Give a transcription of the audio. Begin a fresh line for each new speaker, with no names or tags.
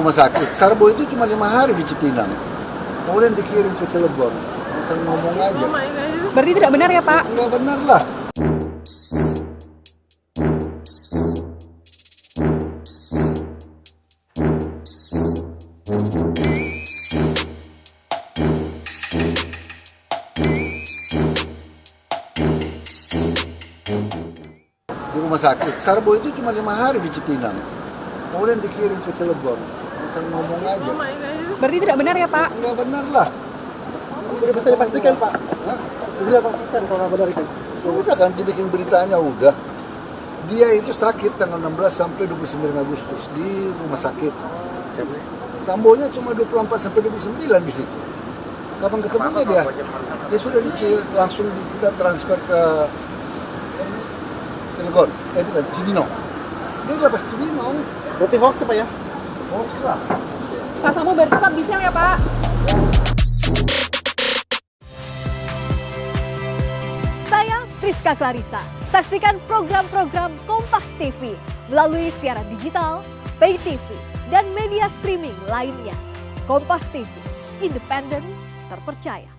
Rumah sakit. Sarbo itu cuma 5 hari di Cipinang. Kemudian dikirim ke Cilegon. Asal ngomong aja.
Berarti tidak benar ya Pak?
Enggak benar lah. Di rumah sakit. Sarbo itu cuma 5 hari di Cipinang. Kemudian dikirim ke Cilegon. Asal ngomong aja.
Berarti tidak benar ya Pak?
Enggak benar lah.
Sudah bisa dipastikan Pak?
Hah?
Sudah dipastikan kalau nggak benar itu?
Udah kan dibikin beritanya udah. Dia itu sakit tanggal 16 sampai 29 Agustus di rumah sakit. Sambonya cuma 24 sampai 29 di situ. Kapan ketemunya dia? Dia sudah langsung kita transfer ke Cilegon. Bukan, Cibinong. Dia lepas Cibinong.
Berarti hoax Pak ya?
Hoax lah.
Pak Sambo berarti Pak bisa ya Pak?
Saya Friska Clarissa. Saksikan program-program Kompas TV melalui siaran digital, pay TV, dan media streaming lainnya. Kompas TV, independen, terpercaya.